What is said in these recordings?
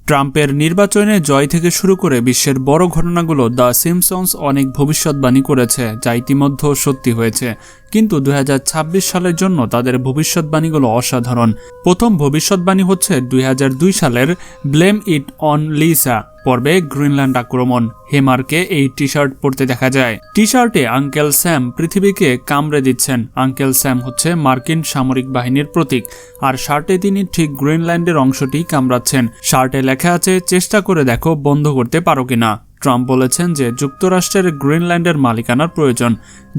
ট্রাম্পের নির্বাচনে জয় থেকে শুরু করে বিশ্বের বড় ঘটনাগুলো দ্য সিম্পসন্স অনেক ভবিষ্যৎবাণী করেছে, যা ইতিমধ্যে সত্যি হয়েছে। কিন্তু 2026 সালের জন্য তাদের ভবিষ্যৎবাণীগুলো অসাধারণ। প্রথম ভবিষ্যৎবাণী হচ্ছে 2002 সালের ব্লেম ইট অন লিসা পর্বে গ্রিনল্যান্ড আক্রমণ। হেমারকে এই টি শার্ট পরতে দেখা যায়। টি শার্টে আঙ্কেল স্যাম পৃথিবীকে কামড়ে দিচ্ছেন। আঙ্কেল স্যাম হচ্ছে মার্কিন সামরিক বাহিনীর প্রতীক, আর শার্টে তিনি ঠিক গ্রিনল্যান্ডের অংশটি কামড়াচ্ছেন। শার্টে লেখা আছে, চেষ্টা করে দেখো বন্ধ করতে পারো কিনা। ট্রাম্প বলেছেন যে যুক্তরাষ্ট্রের গ্রিনল্যান্ডের মালিকানার প্রয়োজন।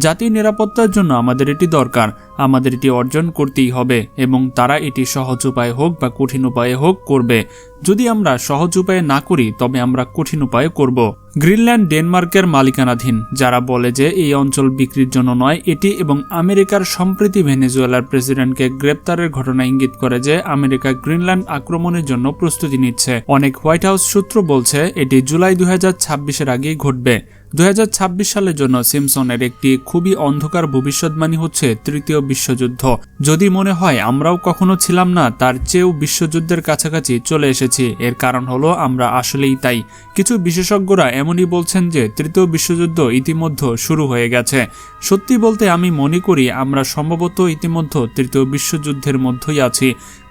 জাতীয় নিরাপত্তার জন্য আমাদের এটি দরকার, আমাদের এটি অর্জন করতেই হবে, এবং তারা এটি সহজ উপায়ে হোক বা কঠিন উপায়ে হোক করবে। যদি আমরা সহজ উপায়ে না করি তবে আমরা কঠিন উপায়ে করব। গ্রিনল্যান্ড ডেনমার্কের মালিকানাধীন। যারা বলে যে এই অঞ্চল বিক্রির জন্য নয়, এটি এবং আমেরিকার সম্প্রতি ভেনেজুয়েলার প্রেসিডেন্টকে গ্রেপ্তারের ঘটনা ইঙ্গিত করে যে আমেরিকা গ্রিনল্যান্ড আক্রমণের জন্য প্রস্তুতি নিচ্ছে। অনেক হোয়াইট হাউস সূত্র বলছে এটি জুলাই 2026-এর আগেই ঘটবে। 2026 সালের জন্য সিম্পসনের একটি খুবই অন্ধকার ভবিষ্যৎবাণী হচ্ছে তৃতীয় বিশ্বযুদ্ধ। যদি মনে হয় আমরাও কখনো ছিলাম না, তার চেয়েও বিশ্বযুদ্ধের কাছাকাছি চলে এসেছি। এর কারণ হলো আমরা আসলেই তাই। কিছু বিশেষজ্ঞরা এমনই বলছেন যে তৃতীয় বিশ্বযুদ্ধ ইতিমধ্যে শুরু হয়ে গেছে। সত্যি বলতে আমি মনে করি আমরা সম্ভবত ইতিমধ্যে তৃতীয় বিশ্বযুদ্ধের মধ্যেই আছি।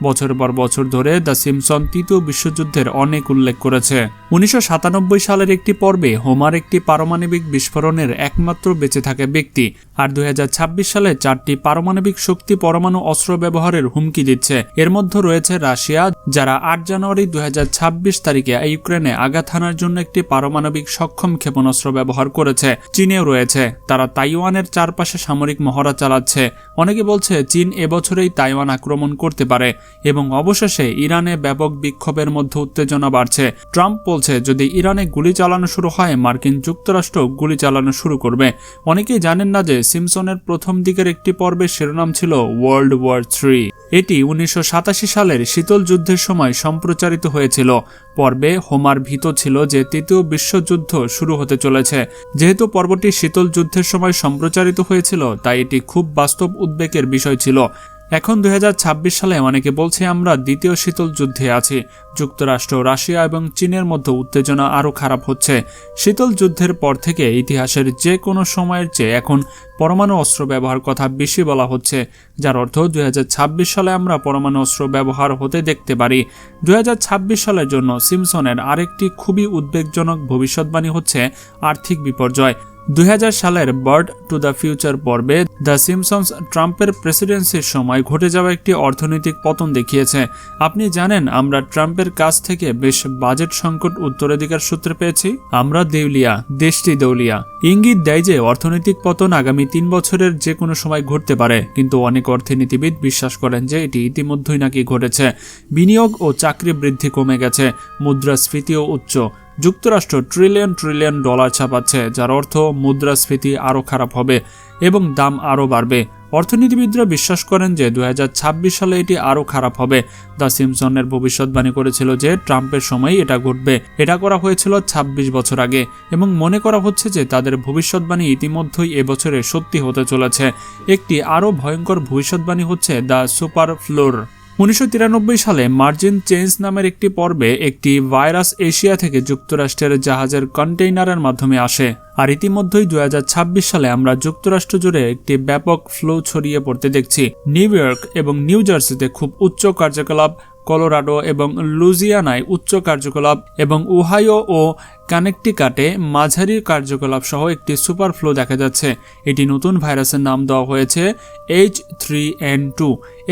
বছর পর বছর ধরে দ্য সিম্পসন তৃতীয় বিশ্বযুদ্ধের অনেক উল্লেখ করেছে। 1997 সালের একটি পর্বে হোমার একটি পারমাণবিক বিস্ফোরণের একমাত্র বেঁচে থাকা ব্যক্তি, আর 2026 সালে 4টি পারমাণবিক শক্তি পরমাণু অস্ত্র ব্যবহারের হুমকি দিচ্ছে। এর মধ্যে রয়েছে রাশিয়া, যারা 8 জানুয়ারি 2026 তারিখে ইউক্রেনে আঘাত হানার জন্য একটি পারমাণবিক সক্ষম ক্ষেপণাস্ত্র ব্যবহার করেছে। চীনেও রয়েছে, তারা তাইওয়ানের চারপাশে সামরিক মহড়া চালাচ্ছে। অনেকে বলছে চীন এবছরেই তাইওয়ান আক্রমণ করতে পারে। এবং অবশেষে ইরানে ব্যাপক বিক্ষোভের মধ্যে উত্তেজনা বাড়ছে। ট্রাম্প বলছে যদি ইরানে গুলি চালানো শুরু হয়, মার্কিন যুক্তরাষ্ট্র গুলি চালানো শুরু করবে। অনেকেই জানেন না যে সিম্পসনের প্রথম দিকের একটি পর্বের শিরোনাম ছিল ওয়ার্ল্ড ওয়ার 3। এটি 1987 সালের শীতল যুদ্ধের সময় সম্প্রচারিত হয়েছিল। পর্বে হোমার ভীত ছিল যে তৃতীয় বিশ্বযুদ্ধ শুরু হতে চলেছে। যেহেতু পর্বটি শীতল যুদ্ধের সময় সম্প্রচারিত হয়েছিল, তাই এটি খুব বাস্তব উদ্বেগের বিষয় ছিল। এখন 2026 সালে অনেকে বলছে আমরা দ্বিতীয় শীতল যুদ্ধে আছি। যুক্তরাষ্ট্র, রাশিয়া এবং চীনের মধ্যে উত্তেজনা আরও খারাপ হচ্ছে। শীতল যুদ্ধের পর থেকে ইতিহাসের যে কোনো সময়ের চেয়ে এখন পরমাণু অস্ত্র ব্যবহার কথা বেশি বলা হচ্ছে, যার অর্থ 2026 সালে আমরা পরমাণু অস্ত্র ব্যবহার হতে দেখতে পারি। 2026 সালের জন্য সিম্পসনের আরেকটি খুবই উদ্বেগজনক ভবিষ্যৎবাণী হচ্ছে আর্থিক বিপর্যয়। 2000 সালের বার্ড টু দ্য ফিউচার পর্বে দ্য সিম্পসন্স ট্রাম্পের প্রেসিডেন্সির সময় ঘটে যাওয়া একটি অর্থনৈতিক পতন দেখিয়েছে। আপনি জানেন আমরা ট্রাম্পের কাছ থেকে বেশ বাজেট সংকট উত্তরাধিকার সূত্রে পেয়েছি। আমরা দেউলিয়া, দেশটি দেউলিয়া। ইঙ্গিত দেয় যে অর্থনৈতিক পতন আগামী 3 বছরের যে কোনো সময় ঘটতে পারে, কিন্তু অনেক অর্থনীতিবিদ বিশ্বাস করেন যে এটি ইতিমধ্যেই নাকি ঘটেছে। বিনিয়োগ ও চাকরি বৃদ্ধি কমে গেছে, মুদ্রাস্ফীতিও উচ্চ। যুক্তরাষ্ট্র ট্রিলিয়ন ডলার ছাপাচ্ছে, যার অর্থ মুদ্রাস্ফীতি আরও খারাপ হবে এবং দাম আরও বাড়বে। অর্থনীতিবিদরা বিশ্বাস করেন যে 2026 সালে এটি আরও খারাপ হবে। দ্য সিম্পসনের ভবিষ্যৎবাণী করেছিল যে ট্রাম্পের সময় এটা ঘটবে। এটা করা হয়েছিল 26 বছর আগে, এবং মনে করা হচ্ছে যে তাদের ভবিষ্যৎবাণী ইতিমধ্যেই এবছরে সত্যি হতে চলেছে। একটি আরও ভয়ঙ্কর ভবিষ্যৎবাণী হচ্ছে দ্য সুপার ফ্লোর। 1993 সালে মার্জিন চেঞ্জ নামের একটি পর্বে একটি ভাইরাস এশিয়া থেকে যুক্তরাষ্ট্রের জাহাজের কন্টেইনারের মাধ্যমে আসে, আর ইতিমধ্যেই 2026 সালে আমরা যুক্তরাষ্ট্র জুড়ে একটি ব্যাপক ফ্লো ছড়িয়ে পড়তে দেখছি। নিউ ইয়র্ক এবং নিউ জার্সিতে খুব উচ্চ কার্যকলাপ, কলোরাডো এবং লুজিয়ানায় উচ্চ কার্যকলাপ, এবং ওহাইও ও কানেকটিকাটে মাঝারি কার্যকলাপ সহ একটি সুপার ফ্লো দেখা যাচ্ছে। এটি নতুন ভাইরাসের নাম দেওয়া হয়েছে H3N2,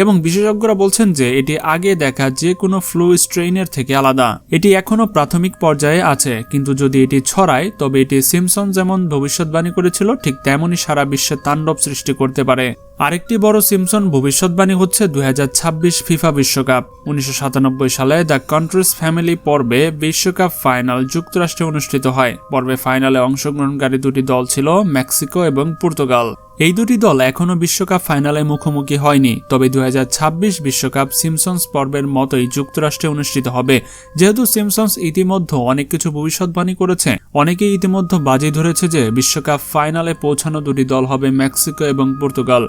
এবং বিশেষজ্ঞরা বলছেন যে এটি আগে দেখা যে কোনো ফ্লু স্ট্রেইনের থেকে আলাদা। এটি এখনও প্রাথমিক পর্যায়ে আছে, কিন্তু যদি এটি ছড়ায় তবে এটি সিম্পসন যেমন ভবিষ্যৎবাণী করেছিল ঠিক তেমনই সারা বিশ্বে তাণ্ডব সৃষ্টি করতে পারে। আরেকটি বড় সিম্পসন ভবিষ্যৎবাণী হচ্ছে 2026 ফিফা বিশ্বকাপ। 1997 সালে দ্য কন্ট্রিস ফ্যামিলি পর্বে বিশ্বকাপ ফাইনাল যুক্তরাষ্ট্রে অনুষ্ঠিত হয়। পর্বে ফাইনালে অংশগ্রহণকারী দুটি দল ছিল মেক্সিকো এবং পর্তুগাল। এই দুটি দল এখনও বিশ্বকাপ ফাইনালে মুখোমুখি হয়নি, তবে 2026 বিশ্বকাপ সিম্পসন্স পর্বের মতোই যুক্তরাষ্ট্রে অনুষ্ঠিত হবে। যেহেতু সিম্পসন্স ইতিমধ্যে অনেক কিছু ভবিষ্যৎবাণী করেছে, অনেকেই ইতিমধ্যে বাজি ধরেছে যে বিশ্বকাপ ফাইনালে পৌঁছানো দুটি দল হবে মেক্সিকো এবং পর্তুগাল।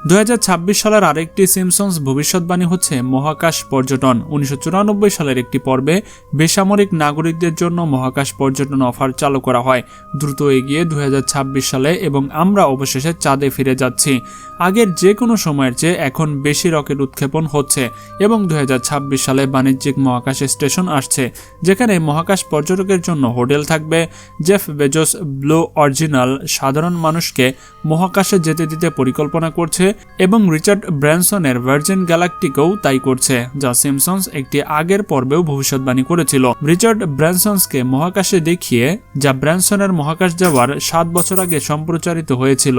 2026 সালের আরেকটি সিম্পসন্স ভবিষ্যৎবাণী হচ্ছে মহাকাশ পর্যটন। 1994 সালের একটি পর্বে বেসামরিক নাগরিকদের জন্য মহাকাশ পর্যটন অফার চালু করা হয়। দ্রুত এগিয়ে 2026 সালে এবং আমরা অবশেষে চাঁদে ফিরে যাচ্ছি। আগের যে কোনো সময়ের চেয়ে এখন বেশি রকেট উৎক্ষেপণ হচ্ছে এবং 2026 সালে বাণিজ্যিক মহাকাশ স্টেশন আসছে, যেখানে মহাকাশ পর্যটকের জন্য হোটেল থাকবে। জেফ বেজোস ব্লু অরিজিনাল সাধারণ মানুষকে মহাকাশে যেতে দিতে পরিকল্পনা করছে এবং রিচার্ড ব্র্যানসনের ভার্জিন গ্যালাকটিকও তাই করছে, যা সিম্পসন্স একটি আগের পর্বেও ভবিষ্যৎবাণী করেছিল। রিচার্ড ব্র্যানসনকে মহাকাশে দেখিয়ে যা ব্র্যানসনের মহাকাশ যাওয়ার 7 বছর আগে সম্প্রচারিত হয়েছিল।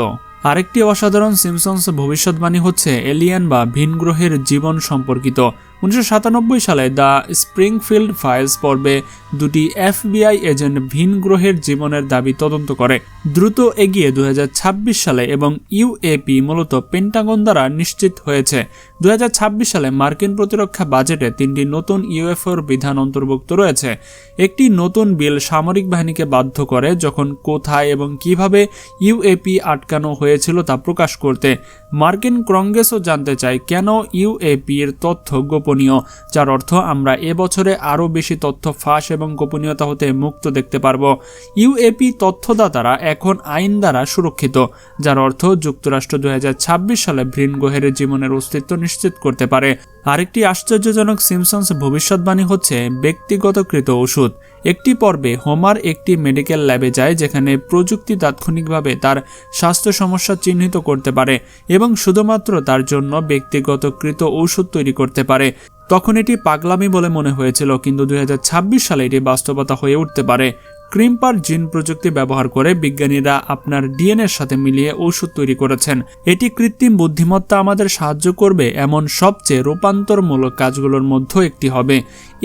আরেকটি অসাধারণ সিম্পসন্স ভবিষ্যৎবাণী হচ্ছে এলিয়েন বা ভিন গ্রহের জীবন সম্পর্কিত। 1997 সালে দ্য স্প্রিংফিল্ড ফাইলস পর্বে দুটি FBI এজেন্ট ভিন গ্রহের জীবনের দাবি তদন্ত করে। দ্রুত এগিয়ে 2026 সালে এবং UAP মূলত পেন্টাগন দ্বারা নিশ্চিত হয়েছে। 2026 সালে মার্কিন প্রতিরক্ষা বাজেটে 3টি নতুন UFOর বিধান অন্তর্ভুক্ত রয়েছে। একটি নতুন বিল সামরিক বাহিনীকে বাধ্য করে যখন কোথায় এবং কিভাবে UAP আটকানো হয়েছিল তা প্রকাশ করতে। মার্কিন কংগ্রেসও জানতে চায় কেন UAP এর তথ্য গোপনীয়, যার অর্থ আমরা এবছরে আরও বেশি তথ্য ফাঁস এবং গোপনীয়তা হতে মুক্ত দেখতে পারব। UAP তথ্যদাতারা এখন আইন দ্বারা সুরক্ষিত, যার অর্থ যুক্তরাষ্ট্র 2026 সালে ভিন গ্রহের জীবনের অস্তিত্ব নিশ্চিত করতে পারে। আরেকটি আশ্চর্যজনক সিম্পসন্স ভবিষ্যৎবাণী হচ্ছে ব্যক্তিগতকৃত ওষুধ। একটি পর্বে হোমার একটি মেডিকেল ল্যাবে যায় যেখানে প্রযুক্তি তাৎক্ষণিকভাবে তার স্বাস্থ্য সমস্যা চিহ্নিত করতে পারে এবং শুধুমাত্র তার জন্য ব্যক্তিগতকৃত ঔষধ তৈরি করতে পারে। তখন এটি পাগলামি বলে মনে হয়েছিল, কিন্তু 2026 সালে এটি বাস্তবতা হয়ে উঠতে পারে। ক্রিম্পার জিন প্রযুক্তি ব্যবহার করে বিজ্ঞানীরা আপনার ডিএনএর সাথে মিলিয়ে ঔষধ তৈরি করেছেন। এটি কৃত্রিম বুদ্ধিমত্তা আমাদের সাহায্য করবে এমন সবচেয়ে রূপান্তরমূলক কাজগুলোর মধ্যে একটি হবে।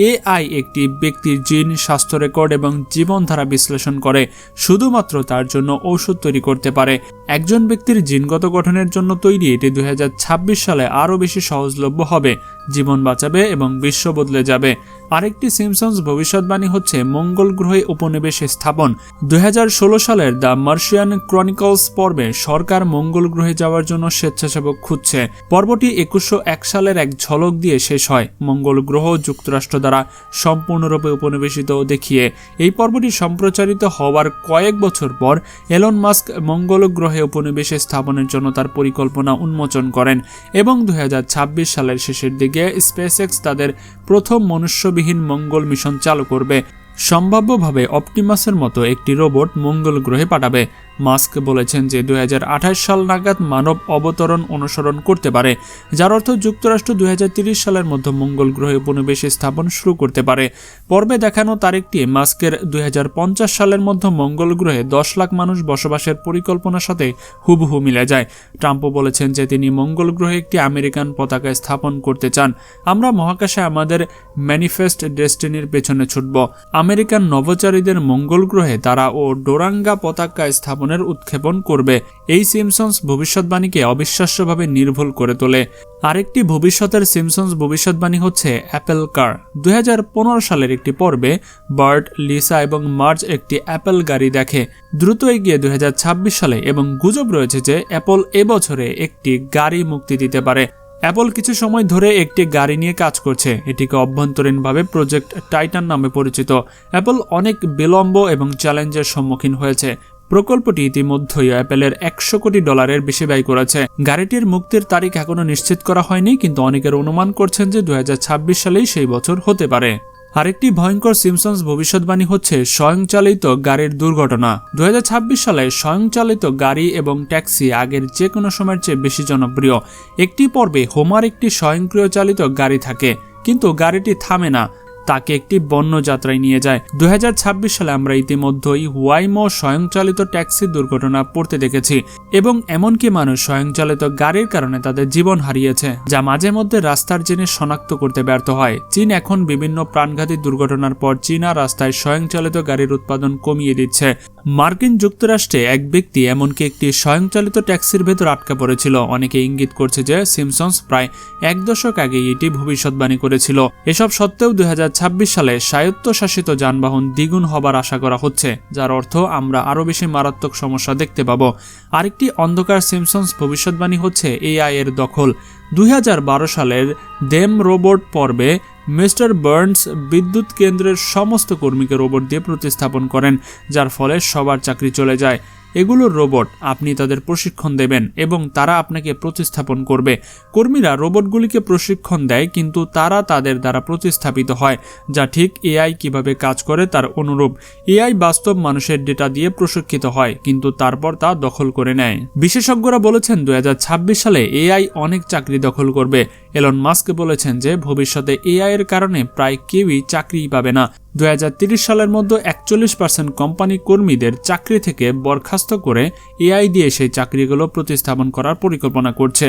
AI একটি ব্যক্তির জিন, স্বাস্থ্য রেকর্ড এবং জীবনধারা বিশ্লেষণ করে শুধুমাত্র তার জন্য ঔষধ তৈরি করতে পারে। একজন ব্যক্তির জিনগত গঠনের জন্য তৈরি এটি 2026 সালে আরও বেশি সহজলভ্য হবে, জীবন বাঁচাবে এবং বিশ্ব বদলে যাবে। আরেকটি সিম্পসন্স ভবিষ্যৎবাণী হচ্ছে মঙ্গল গ্রহে উপনিবেশ স্থাপন। 2016 সালের দ্য মার্শিয়ান ক্রনিকলস পর্বে সরকার মঙ্গল গ্রহে যাওয়ার জন্য স্বেচ্ছাসেবক খুঁজছে। পর্বটি 2101 সালের এক ঝলক দিয়ে শেষ হয়, মঙ্গল গ্রহ যুক্তরাষ্ট্র দ্বারা সম্পূর্ণরূপে উপনিবেশিত দেখিয়ে। এই পর্বটি সম্প্রচারিত হওয়ার কয়েক বছর পর এলন মাস্ক মঙ্গল গ্রহে উপনিবেশ স্থাপনের জন্য তার পরিকল্পনা উন্মোচন করেন এবং 2026 সালের শেষের দিকে স্পেসএক্স তাদের প্রথম মনুষ্যবিহীন মঙ্গল মিশন চালু করবে। সম্ভাব্যভাবে অপটিমাসের মতো একটি রোবট মঙ্গল গ্রহে পাঠাবে। মাস্ক বলেছেন যে 2028 সাল নাগাদ মানব অবতরণ অনুসরণ করতে পারে, যার অর্থ যুক্তরাষ্ট্র 2030 সালের মধ্যে মঙ্গল গ্রহে উপনিবেশ স্থাপন শুরু করতে পারে। পর্বে দেখানো তারিখটি মাস্কের 2050 সালের মধ্যে মঙ্গল গ্রহে 10 লাখ মানুষ বসবাসের পরিকল্পনার সাথে হুবহু মিলে যায়। ট্রাম্পও বলেছেন যে তিনি মঙ্গল গ্রহে একটি আমেরিকান পতাকা স্থাপন করতে চান। আমরা মহাকাশে আমাদের ম্যানিফেস্ট ডেস্টিনির পেছনে ছুটব। আমেরিকান নভোচারীদের মঙ্গল গ্রহে তারা ও ডোরাঙ্গা পতাকা স্থাপনের উৎক্ষেপণ করবে। এই সিম্পসন্স ভবিষ্যৎবাণীকে অবিশ্বাস্যভাবে নির্ভুল করে তোলে। আরেকটি ভবিষ্যতের সিম্পসন্স ভবিষ্যৎবাণী হচ্ছে অ্যাপেল কার। 2015 সালের একটি পর্বে বার্ট, লিসা এবং মার্জ একটি অ্যাপেল গাড়ি দেখে। দ্রুত এগিয়ে 2026 সালে এবং গুজব রয়েছে যে অ্যাপল এবছরে একটি গাড়ি মুক্তি দিতে পারে। অ্যাপল কিছু সময় ধরে একটি গাড়ি নিয়ে কাজ করছে, এটিকে অভ্যন্তরীণভাবে প্রজেক্ট টাইটান নামে পরিচিত। অ্যাপল অনেক বিলম্ব এবং চ্যালেঞ্জের সম্মুখীন হয়েছে। প্রকল্পটি ইতিমধ্যেই অ্যাপেলের $100 কোটি বেশি ব্যয় করেছে। গাড়িটির মুক্তির তারিখ এখনো নিশ্চিত করা হয়নি, কিন্তু অনেকের অনুমান করছেন যে 2026 সালেই সেই বছর হতে পারে। আরেকটি ভয়ঙ্কর সিম্পসন্স ভবিষ্যৎবাণী হচ্ছে স্বয়ংচালিত গাড়ির দুর্ঘটনা। 2026 সালে স্বয়ংচালিত গাড়ি এবং ট্যাক্সি আগের যে কোনো সময়ের চেয়ে বেশি জনপ্রিয়। একটি পর্বে হোমার একটি স্বয়ংক্রিয় চালিত গাড়ি থাকে, কিন্তু গাড়িটি থামে না, তাকে একটি বন্য যাত্রায় নিয়ে যায়। 2026 সালে আমরা ইতিমধ্যেই ওয়াইমো স্বয়ংচালিত ট্যাক্সি দুর্ঘটনা পড়তে দেখেছি এবং এমনকি মানুষ স্বয়ংচালিত গাড়ির কারণে তাদের জীবন হারিয়েছে, যা মাঝে মধ্যে রাস্তার জিনিস শনাক্ত করতে ব্যর্থ হয়। চীন এখন বিভিন্ন প্রাণঘাতী দুর্ঘটনার পর চীনা রাস্তায় স্বয়ংচালিত গাড়ির উৎপাদন কমিয়ে দিচ্ছে। মার্কিন যুক্তরাষ্ট্রে এক ব্যক্তি এমনকি একটি স্বয়ংচালিত ট্যাক্সির ভেতর আটকা পড়েছিল। অনেকে ইঙ্গিত করছে যে সিম্পসন্স প্রায় 1 দশক আগে এটি ভবিষ্যৎবাণী করেছিল। এসব সত্ত্বেও 2026 সালে স্বায়ত্তশাসিত যানবাহন দ্বিগুণ হবার আশা করা হচ্ছে, যার অর্থ আমরা আরও বেশি মারাত্মক সমস্যা দেখতে পাব। আরেকটি অন্ধকার সিমসন্স ভবিষ্যৎবাণী হচ্ছে এআই এর দখল। 2012 সালের দেম রোবট পর্বে মিস্টার বার্নস বিদ্যুৎ কেন্দ্রের সমস্ত কর্মীকে রোবট দিয়ে প্রতিস্থাপন করেন, যার ফলে সবার চাকরি চলে যায়। এগুলোর রোবট, আপনি তাদের প্রশিক্ষণ দেবেন এবং তারা আপনাকে প্রতিস্থাপন করবে। কর্মীরা রোবটগুলিকে প্রশিক্ষণ দেয়, কিন্তু তারা তাদের দ্বারা প্রতিস্থাপিত হয়, যা ঠিক এআই কিভাবে কাজ করে তার অনুরূপ। এআই বাস্তব মানুষের ডেটা দিয়ে প্রশিক্ষিত হয়, কিন্তু তারপর তা দখল করে নেয়। বিশেষজ্ঞরা বলেছেন 2026 সালে এআই অনেক চাকরি দখল করবে। এলন মাস্ক বলেছেন যে ভবিষ্যতে এআই এর কারণে প্রায় কেউই চাকরিই পাবে না। 2030 সালের মধ্যে 41% কোম্পানি কর্মীদের চাকরি থেকে বরখাস্ত করে এআই দিয়ে সেই চাকরিগুলো প্রতিস্থাপন করার পরিকল্পনা করছে।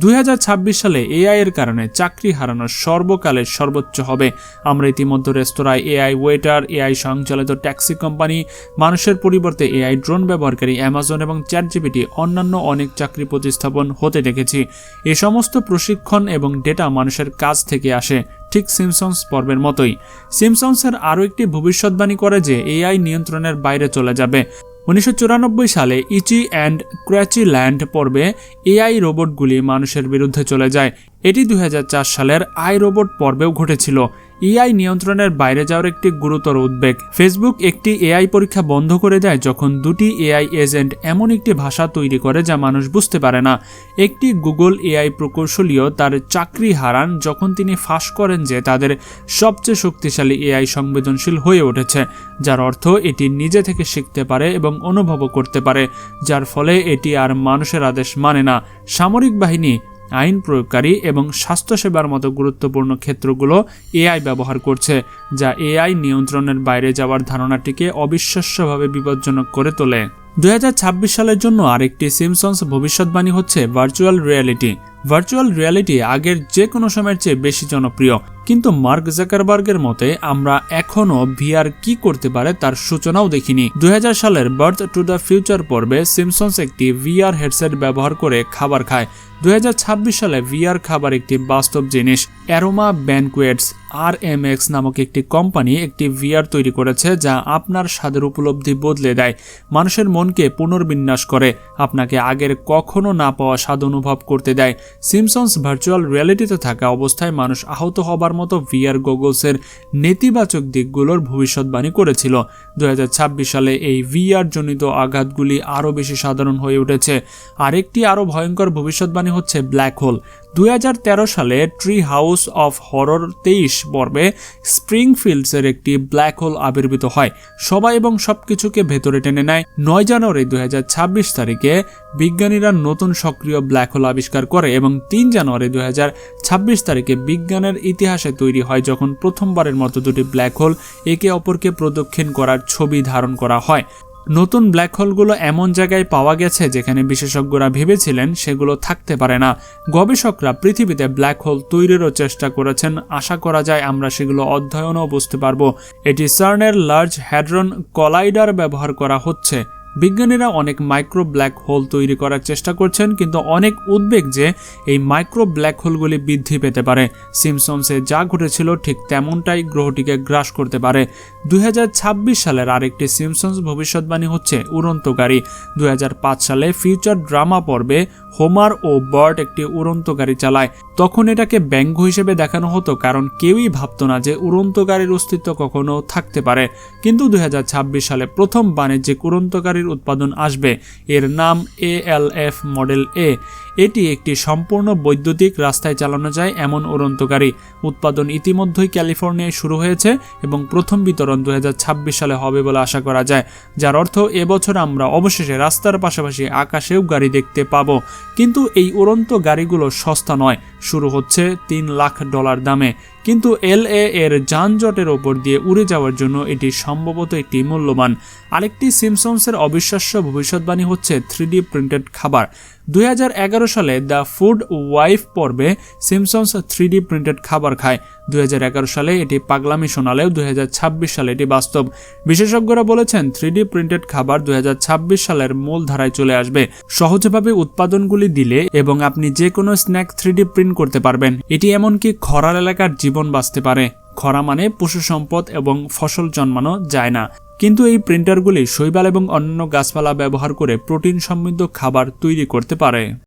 2026 সালে এআই এর কারণে চাকরি হারানোর সর্বকালের সর্বোচ্চ হবে। আমরা ইতিমধ্যে রেস্তোরাঁয় এআই ওয়েটার, এআই স্বয়ংচালিত ট্যাক্সি কোম্পানি, মানুষের পরিবর্তে এআই ড্রোন ব্যবহারকারী অ্যামাজন এবং চ্যাটজিপিটি অন্যান্য অনেক চাকরি প্রতিস্থাপন হতে দেখেছি। এ সমস্ত প্রশিক্ষণ এবং ডেটা মানুষের কাজ থেকে আসে, ঠিক সিমসন্স পর্বের মতোই। সিমসন্সের আরও একটি ভবিষ্যৎবাণী করে যে এআই নিয়ন্ত্রণের বাইরে চলে যাবে। 1994 সালে ইচি অ্যান্ড ক্র্যাচি ল্যান্ড পর্বে এআই রোবটগুলি মানুষের বিরুদ্ধে চলে যায়। এটি 2004 সালের আই রোবট পর্বেও ঘটেছিল। এআই নিয়ন্ত্রণের বাইরে যাওয়ার একটি গুরুতর উদ্বেগ। ফেসবুক একটি এআই পরীক্ষা বন্ধ করে দেয় যখন দুটি এআই এজেন্ট এমন একটি ভাষা তৈরি করে যা মানুষ বুঝতে পারে না। একটি গুগল এআই প্রকৌশলীও তার চাকরি হারান যখন তিনি ফাঁস করেন যে তাদের সবচেয়ে শক্তিশালী এআই সংবেদনশীল হয়ে উঠেছে, যার অর্থ এটি নিজে থেকে শিখতে পারে এবং অনুভবও করতে পারে, যার ফলে এটি আর মানুষের আদেশ মানে না। সামরিক বাহিনী, আইন প্রয়োগকারী এবং স্বাস্থ্যসেবার মতো গুরুত্বপূর্ণ ক্ষেত্রগুলো এআই ব্যবহার করছে, যা এআই নিয়ন্ত্রণের বাইরে যাওয়ার ধারণাটিকে অবিশ্বাস্যভাবে বিপজ্জনক করে তোলে। 2026 সালের জন্য আরেকটি সিমসন্স ভবিষ্যৎবাণী হচ্ছে ভার্চুয়াল রিয়ালিটি। ভার্চুয়াল রিয়ালিটি আগের যে কোনো সময়ের চেয়ে বেশি জনপ্রিয়, কিন্তু মার্ক জাকারবার্গের মতে আমরা এখনও ভিআর কি করতে পারে তার সূচনাও দেখিনি। 2000 সালের বার্থ টু দ্য ফিউচার পর্বে সিমসন্স একটি ভিআর হেডসেট ব্যবহার করে খাবার খায়। 2026 সালে ভিআর খাবার একটি বাস্তব জিনিস। অ্যারোমা ব্যানকুয়েটস RMX নামক একটি কোম্পানি একটি ভিআর তৈরি করেছে যা আপনার স্বাদের উপলব্ধি বদলে দেয়, মানুষের মনকে পুনর্বিন্যাস করে, আপনাকে আগের কখনো না পাওয়া স্বাদ অনুভব করতে দেয়। সিমসন্স ভার্চুয়াল রিয়ালিটিতে থাকা অবস্থায় মানুষ আহত হবার মতো ভিআর গগলসের নেতিবাচক দিকগুলোর ভবিষ্যৎবাণী করেছিল। 2026 সালে এই ভিআর জনিত আঘাতগুলি আরও বেশি সাধারণ হয়ে উঠেছে। আরেকটি আরও ভয়ঙ্কর ভবিষ্যৎবাণী হচ্ছে ব্ল্যাক হোল। 2013 সালে ট্রি হাউস অফ হরর 23 পর্বে স্প্রিংফিল্ডসের একটি ব্ল্যাক হোল আবির্ভূত হয়, সবাই এবং সবকিছুকে ভেতরে টেনে নেয়। 9 জানুয়ারি 2026 তারিখে বিজ্ঞানীরা নতুন সক্রিয় ব্ল্যাক হোল আবিষ্কার করে এবং 3 জানুয়ারি 2026 তারিখে বিজ্ঞানের ইতিহাসে তৈরি হয় যখন প্রথমবারের মতো দুটি ব্ল্যাক হোল একে অপরকে প্রদক্ষিণ করার ছবি ধারণ করা হয়। নতুন ব্ল্যাক হোলগুলো এমন জায়গায় পাওয়া গেছে যেখানে বিশেষজ্ঞরা ভেবেছিলেন সেগুলো থাকতে পারে না। গবেষকরা পৃথিবীতে ব্ল্যাক হোল তৈরিরও চেষ্টা করেছেন, আশা করা যায় আমরা সেগুলো অধ্যয়নও বুঝতে পারবো। এটি সার্নের লার্জ হ্যাড্রন কলাইডার ব্যবহার করা হচ্ছে। বিজ্ঞানীরা অনেক মাইক্রো ব্ল্যাক হোল তৈরি করার চেষ্টা করছেন, কিন্তু অনেক উদ্বেগ যে এই মাইক্রো ব্ল্যাক হোলগুলি বৃদ্ধি পেতে পারে। সিমসন্সে যা ঘটেছিল ঠিক তেমনটাই গ্রহটিকে গ্রাস করতে পারে। 2026 সালের আরেকটি সিমসন্স ভবিষ্যৎবাণী হচ্ছে উড়ন্ত গাড়ি। 2005 সালে ফিউচার ড্রামা পর্বে হোমার ও বার্ট একটি উড়ন্ত গাড়ি চালায়। তখন এটাকে ব্যঙ্গ হিসেবে দেখানো হতো, কারণ কেউই ভাবত না যে উড়ন্ত গাড়ির অস্তিত্ব কখনো থাকতে পারে। কিন্তু 2026 সালে প্রথম বাণিজ্যিক উড়ন্ত গাড়ির উৎপাদন আসবে। এর নাম ALF মডেল A। এটি একটি সম্পূর্ণ বৈদ্যুতিক রাস্তায় চালানো যায় এমন উড়ন্ত গাড়ি। উৎপাদন ইতিমধ্যেই ক্যালিফোর্নিয়ায় শুরু হয়েছে এবং প্রথম বিতরণ 2026 সালে হবে বলে আশা করা যায়, যার অর্থ এবছর আমরা অবশেষে রাস্তার পাশাপাশি আকাশেও গাড়ি দেখতে পাবো। কিন্তু এই উড়ন্ত গাড়িগুলো সস্তা নয়, শুরু হচ্ছে $3 লাখ দামে। কিন্তু LA এর যানজটের ওপর দিয়ে উড়ে যাওয়ার জন্য এটি সম্ভবত একটি মূল্যবান। আরেকটি সিমসন্সের অবিশ্বাস্য ভবিষ্যৎবাণী হচ্ছে 3D প্রিন্টেড খাবার। 2011 সালে দ্য ফুড ওয়াইফ পর্বে সিমসন্স 3D প্রিন্টেড খাবার খায়। 2011 সালে এটি পাগলামি শোনালেও 2026 সালে এটি বাস্তব। বিশেষজ্ঞরা বলেছেন 3D প্রিন্টেড খাবার 2026 সালের মূল ধারায় চলে আসবে। সহজভাবে উৎপাদনগুলি দিলে এবং আপনি যে কোনো স্ন্যাক 3D প্রিন্ট করতে পারবেন। এটি এমনকি খরার এলাকার জীবন বাঁচতে পারে। খরা মানে পশু সম্পদ এবং ফসল জন্মানো যায় না। কিন্তু এই প্রিন্টারগুলি শৈবাল এবং অন্যান্য গাছপালা ব্যবহার করে প্রোটিন সমৃদ্ধ খাবার তৈরি করতে পারে।